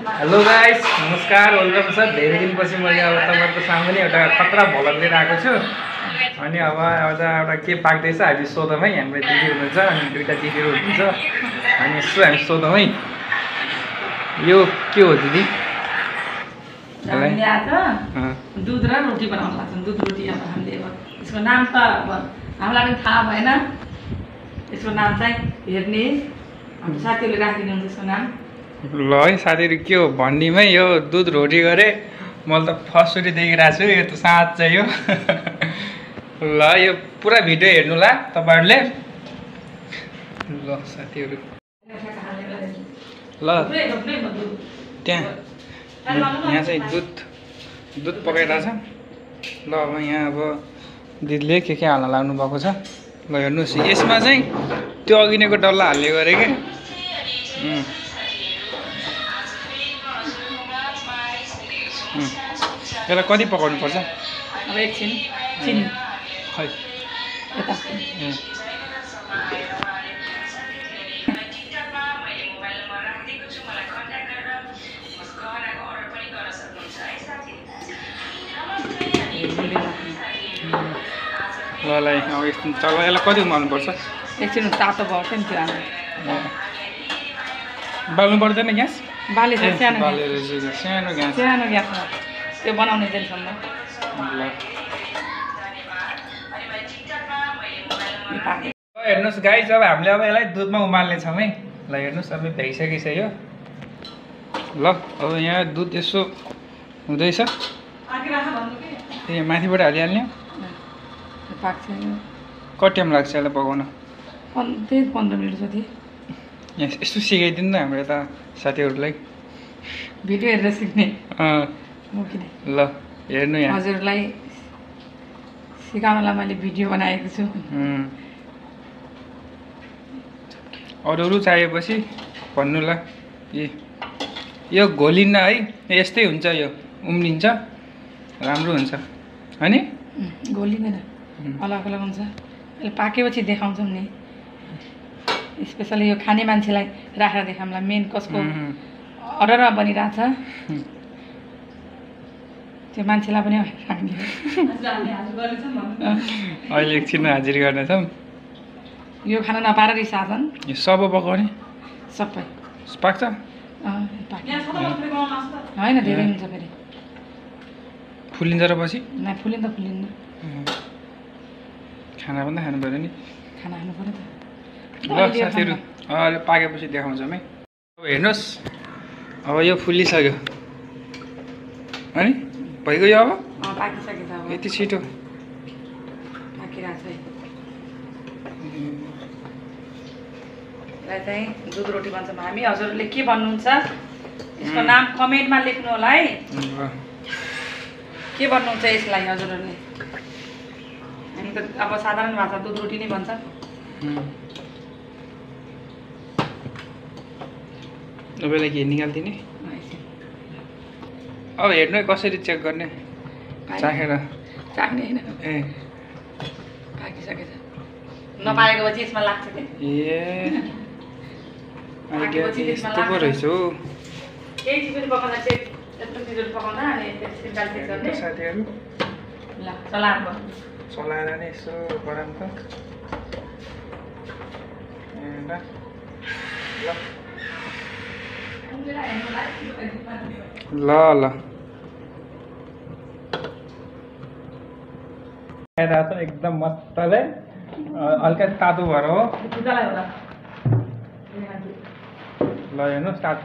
Hello guys, नमस्कार, welcome छ। धेरै दिनपछि मैले अब तपाईँहरूको सामुन्ने एउटा खतरा भ्लग लिएर आएको छु। अनि अब एउटा के पाक्दैछ हामी सोधौँ है। हाम्रो दिदी हुनुहुन्छ अनि दुईवटा दिदीहरू हुनुहुन्छ। अनि यसो हामी सोधौँ है, यो के हो दिदी? हामीले आज दुध र रोटी बनाउनु लाग्छ। दुध रोटी अब हामीले यसको नाम त अब हामीलाई पनि थाहा भएन। यसको नाम चाहिँ हेर्ने हाम्रो साथीहरूले राखिदिनुहुन्छ यसको नाम। ल है साथीहरू, के हो भन्नेमै यो दुध रोटी गरेँ। मैले त फर्स्टचोटि देखिरहेको छु यो त साँच्चै हो। ल यो पुरा भिडियो हेर्नु ला तपाईँहरूले। ल साथीहरू, ल त्यहाँ यहाँ चाहिँ दुध पकाइरहेछ। ल अब यहाँ अब दिदीले के हाल्न लाग्नु भएको छ। ल हेर्नुहोस्, यसमा चाहिँ त्यो अघि नैको डल्ला हाल्ने गरेँ क्या। यसलाई कति पकाउनु पर्छ? अब एकछिन चिनी खै यता ल ल अब यस्तो चल। यसलाई कति उमाल्नुपर्छ? एकछिन तातो भएको नि त्यो हाल्नु बाल्नु पर्दैन ग्यास? बालेर सानो बालेर सानो ग्यास। सानो ग्यासमा त्यो बनाउने दिनसम्म ल हेर्नुहोस् गाइस, अब हामीले अब यसलाई दुधमा उमाल्ने छौँ है। ल हेर्नुहोस्, अब भइसकिसक्यो। ल अब यहाँ दुध यसो हुँदैछ। ए माथिबाट हालिहाल्ने। पाक्छ कति टाइम लाग्छ यसलाई पकाउन? त्यही 15 मिनट जति। यहाँ यस्तो सिकाइदिनु न हाम्रो यता साथीहरूलाई। भिडियो हेरेर सिक्ने हो कि नै? ल हेर्नु यहाँ, हजुरलाई सिकाउनलाई मैले भिडियो बनाएको छु। अरू चाहिएपछि भन्नु ल। यो घोलिन्न है, यस्तै हुन्छ, यो उम्लिन्छ, राम्रो हुन्छ होइन? घोलिँदैन, अलग अलग हुन्छ। अहिले पाकेपछि देखाउँछौँ नि। स्पेसली यो खाने मान्छेलाई राखेर देखाउँला। मेन कसको अर्डरमा बनिरहेछ त्यो मान्छेलाई पनि राख्ने। अहिले एकछिनमा हाजिर गर्नेछौँ। यो खान नपाएर रिसाछन्। यो सब पकाउने सबै पाक्छ? होइन, धेरै हुन्छ फेरि। फुलिन्छ र पछि? न फुलिन्न फुलिन्न। खाना पनि त खानु पऱ्यो नि। खाना खानु पऱ्यो त। ल साथीहरू, अहिले पाकेपछि देखाउँछौँ है। अब हेर्नुहोस्, अब यो फुलिसक्यो है। भइगयो यो अब? पाकिसकेको छ। अब यति छिटो पाकिरहेको छ है। यसलाई चाहिँ दुध रोटी भन्छौँ हामी। हजुरहरूले के भन्नुहुन्छ यसको नाम कमेन्टमा लेख्नु होला है। के भन्नुहुन्छ यसलाई हजुरहरूले? हामी त अब साधारण भाषा दुध रोटी नै भन्छ। तपाईँलाई के निकालिदिने? अब हेर्नु है कसरी चेक गर्ने? चाखेर चाख्ने होइन, ए पाकिसकेको छ। नपाकेको पछि यसमा लाग्छ कि यस्तो पो रहेछ हौ केही चिजहरू पकाउँदा चाहिँ यस्तो चिजहरू पकाउँदा अनि त्यसपछि दाल चेक गर्ने साथीहरू। ल चलाएर चलाएर नै यसो गराउँ त। ल ल एकदम मजाले हल्का तातो भएर हो। ल हेर्नुहोस्, तातो